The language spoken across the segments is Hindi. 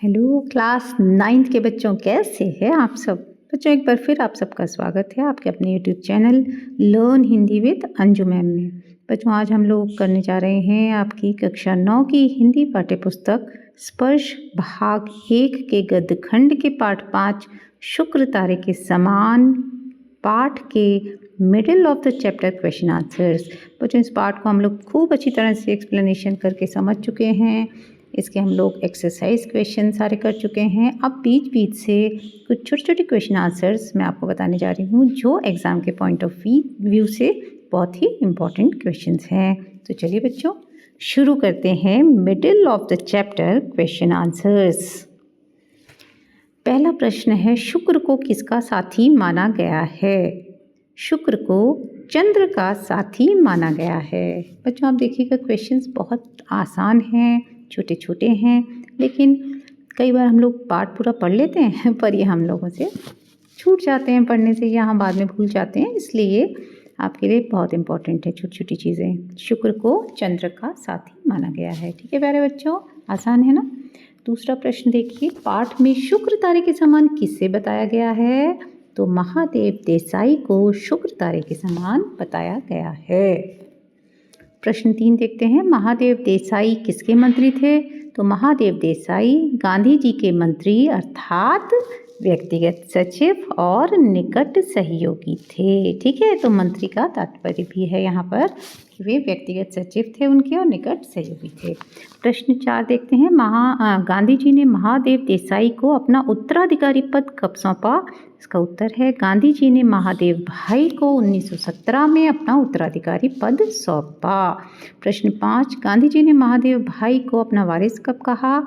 हेलो क्लास 9th के बच्चों, कैसे हैं आप सब बच्चों। एक बार फिर आप सबका स्वागत है आपके अपने YouTube channel learn Hindi with Anju ma'am में। बच्चों, आज हम लोग करने जा रहे हैं आपकी कक्षा 9 की हिंदी पाठ्य पुस्तक स्पर्श भाग 1 के गद्यखंड के पाठ 5 शुक्र तारे के समान पाठ के middle of the chapter question answers. बच्चों, इस पाठ को हम लोग खूब अच्छी तरह से एक्सप्लेनेशन करके समझ चुके हैं। इसके हम लोग एक्सरसाइज क्वेश्चन सारे कर चुके हैं। अब बीच बीच से कुछ छोटे छोटे क्वेश्चन आंसर्स मैं आपको बताने जा रही हूँ जो एग्ज़ाम के पॉइंट ऑफ व्यू से बहुत ही इम्पॉर्टेंट क्वेश्चंस हैं। तो चलिए बच्चों, शुरू करते हैं middle of the chapter question answers. पहला प्रश्न है, शुक्र को किसका साथी माना गया है? शुक्र को चंद्र का साथी माना गया है। बच्चों, आप देखिएगा क्वेश्चंस बहुत आसान हैं, छोटे छोटे हैं, लेकिन कई बार हम लोग पाठ पूरा पढ़ लेते हैं पर ये हम लोगों से छूट जाते हैं पढ़ने से, या हम बाद में भूल जाते हैं। इसलिए आपके लिए बहुत इंपॉर्टेंट है छोटी छोटी चीज़ें। शुक्र को चंद्र का साथी माना गया है। ठीक है प्यारे बच्चों, आसान है ना। दूसरा प्रश्न देखिए, पाठ में शुक्र तारे के समान किससे बताया गया है? तो महादेव देसाई को शुक्र तारे के समान बताया गया है। प्रश्न 3 देखते हैं, महादेव देसाई किसके मंत्री थे? तो महादेव देसाई गांधी जी के मंत्री अर्थात व्यक्तिगत सचिव और निकट सहयोगी थे। ठीक है, तो मंत्री का तात्पर्य भी है यहाँ पर कि वे व्यक्तिगत सचिव थे उनके और निकट सहयोगी थे। प्रश्न 4 देखते हैं, गांधी जी ने महादेव देसाई को अपना उत्तराधिकारी पद कब सौंपा? इसका उत्तर है, गांधी जी ने महादेव भाई को 1917 में अपना उत्तराधिकारी पद सौंपा। प्रश्न 5, गांधी जी ने महादेव भाई को अपना वारिस कब कहा?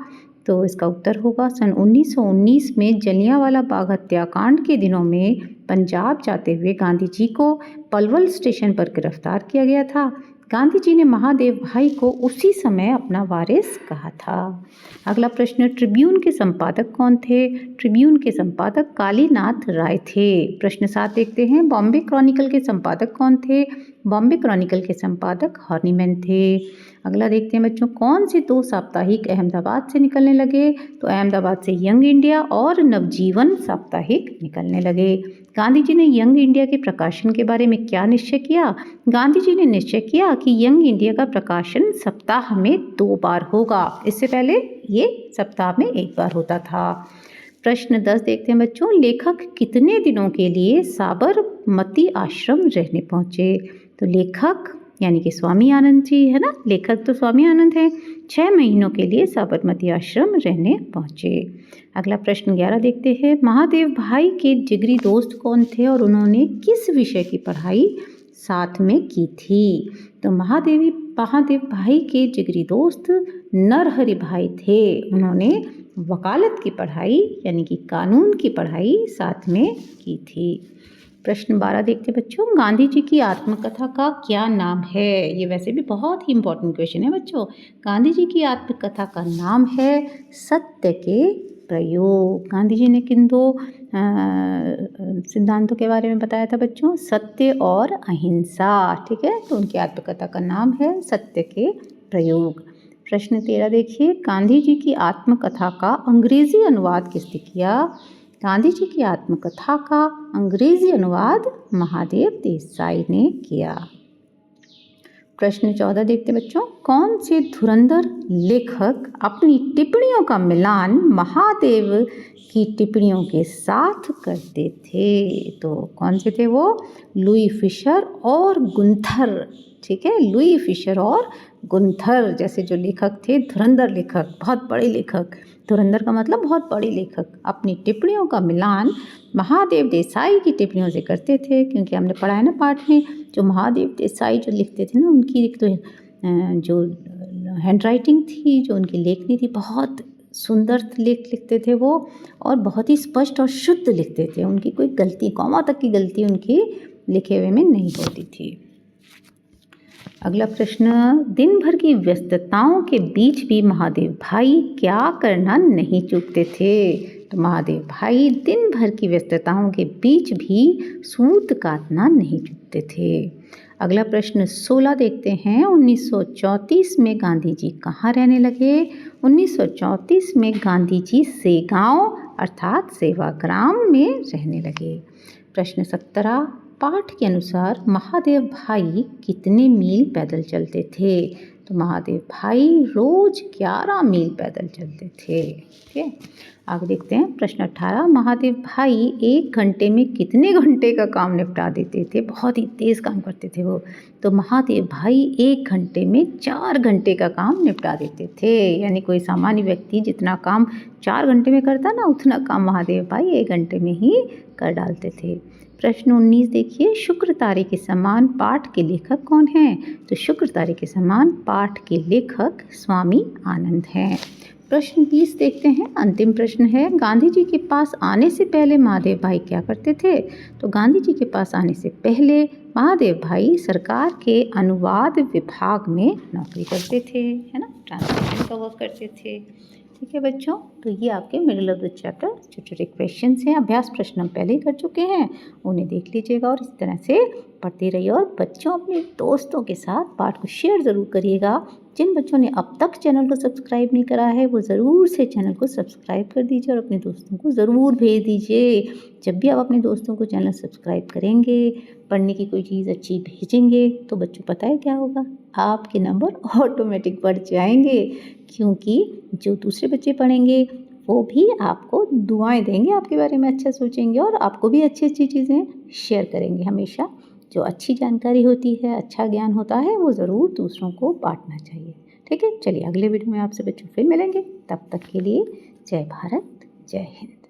तो इसका उत्तर होगा, सन 1919 में जलियांवाला बाग हत्याकांड के दिनों में पंजाब जाते हुए गांधी जी को पलवल स्टेशन पर गिरफ्तार किया गया था। गांधी जी ने महादेव भाई को उसी समय अपना वारिस कहा था। अगला प्रश्न, ट्रिब्यून के संपादक कौन थे? ट्रिब्यून के संपादक कालीनाथ राय थे। प्रश्न 7 देखते हैं, बॉम्बे क्रॉनिकल के संपादक कौन थे? बॉम्बे क्रॉनिकल के संपादक हॉर्नीमैन थे। अगला देखते हैं बच्चों, कौन से 2 साप्ताहिक अहमदाबाद से निकलने लगे? तो अहमदाबाद से यंग इंडिया और नवजीवन साप्ताहिक निकलने लगे। गांधी जी ने यंग इंडिया के प्रकाशन के बारे में क्या निश्चय किया? गांधी जी ने निश्चय किया कि यंग इंडिया का प्रकाशन सप्ताह में 2 बार होगा। इससे पहले ये सप्ताह में 1 बार होता था। प्रश्न 10 देखते हैं बच्चों, लेखक कितने दिनों के लिए साबरमती आश्रम रहने पहुँचे? तो लेखक यानी कि स्वामी आनंद जी है ना, लेखक तो स्वामी आनंद हैं, 6 महीनों के लिए साबरमती आश्रम रहने पहुँचे। अगला प्रश्न 11 देखते हैं, महादेव भाई के जिगरी दोस्त कौन थे और उन्होंने किस विषय की पढ़ाई साथ में की थी? तो महादेव भाई के जिगरी दोस्त नरहरि भाई थे। उन्होंने वकालत की पढ़ाई यानी कि कानून की पढ़ाई साथ में की थी। प्रश्न 12 देखते बच्चों, गांधी जी की आत्मकथा का क्या नाम है? ये वैसे भी बहुत ही इम्पोर्टेंट क्वेश्चन है बच्चों। गांधी जी की आत्मकथा का नाम है सत्य के प्रयोग। गांधी जी ने किन 2 सिद्धांतों के बारे में बताया था बच्चों? सत्य और अहिंसा। ठीक है, तो उनकी आत्मकथा का नाम है सत्य के प्रयोग। प्रश्न 13 देखिए, गांधी जी की आत्मकथा का अंग्रेजी अनुवाद किसने किया? गांधी जी की आत्मकथा का अंग्रेजी अनुवाद महादेव देसाई ने किया। प्रश्न 14 देखते बच्चों, कौन से धुरंधर लेखक अपनी टिप्पणियों का मिलान महादेव की टिप्पणियों के साथ करते थे? तो कौन से थे वो? लुई फिशर और गुंथर। ठीक है, लुई फिशर और गुंथर जैसे जो लेखक थे, धुरंधर लेखक, बहुत बड़े लेखक। धुरंधर का मतलब बहुत बड़े लेखक अपनी टिप्पणियों का मिलान महादेव देसाई की टिप्पणियों से करते थे, क्योंकि हमने पढ़ा है ना पाठ में, जो महादेव देसाई जो लिखते थे ना, उनकी एक तो जो हैंडराइटिंग थी, जो उनकी लेखनी थी, बहुत सुंदर लेख लिखते थे वो, और बहुत ही स्पष्ट और शुद्ध लिखते थे। उनकी कोई गलती, कॉमा तक की गलती उनकी लिखे हुए में नहीं होती थी। अगला प्रश्न, दिन भर की व्यस्तताओं के बीच भी महादेव भाई क्या करना नहीं चूकते थे? तो महादेव भाई दिन भर की व्यस्तताओं के बीच भी सूत काटना नहीं चूकते थे। अगला प्रश्न 16 देखते हैं। 1934 में गांधी जी कहाँ रहने लगे? 1934 में गांधी जी सेगांव अर्थात सेवाग्राम में रहने लगे। प्रश्न 17, पाठ के अनुसार महादेव भाई कितने मील पैदल चलते थे? तो महादेव भाई रोज 11 मील पैदल चलते थे। ठीक है, आगे देखते हैं। प्रश्न 18, महादेव भाई 1 घंटे में कितने घंटे का काम निपटा देते थे? बहुत ही तेज़ काम करते थे वो। तो महादेव भाई 1 घंटे में 4 घंटे का काम निपटा देते थे। यानी कोई सामान्य व्यक्ति जितना काम 4 घंटे में करता ना, उतना काम महादेव भाई 1 घंटे में ही कर डालते थे। प्रश्न 19 देखिए, शुक्र तारे के समान पाठ के लेखक कौन हैं? तो शुक्र तारे के समान पाठ के लेखक स्वामी आनंद हैं। प्रश्न 20 देखते हैं, अंतिम प्रश्न है। गांधी जी के पास आने से पहले महादेव भाई क्या करते थे? तो गांधी जी के पास आने से पहले महादेव भाई सरकार के अनुवाद विभाग में नौकरी करते थे, है ना, ट्रांसलेशन का वर्क करते थे। ठीक है बच्चों, तो ये आपके मिडिल ऑफ द चैप्टर छोटे छोटे क्वेश्चंस हैं। अभ्यास प्रश्न हम पहले ही कर चुके हैं, उन्हें देख लीजिएगा और इस तरह से पढ़ते रहिए। और बच्चों अपने दोस्तों के साथ पाठ को शेयर ज़रूर करिएगा। जिन बच्चों ने अब तक चैनल को सब्सक्राइब नहीं करा है वो ज़रूर से चैनल को सब्सक्राइब कर दीजिए और अपने दोस्तों को ज़रूर भेज दीजिए। जब भी आप अपने दोस्तों को चैनल सब्सक्राइब करेंगे, पढ़ने की कोई चीज़ अच्छी भेजेंगे, तो बच्चों पता है क्या होगा? आपके नंबर ऑटोमेटिक बढ़ जाएंगे, क्योंकि जो दूसरे बच्चे पढ़ेंगे वो भी आपको दुआएं देंगे, आपके बारे में अच्छा सोचेंगे और आपको भी अच्छी अच्छी चीज़ें शेयर करेंगे। हमेशा जो अच्छी जानकारी होती है, अच्छा ज्ञान होता है, वो ज़रूर दूसरों को बांटना चाहिए। ठीक है, चलिए अगले वीडियो में आपसे बच्चों फिर मिलेंगे। तब तक के लिए जय भारत, जय हिंद।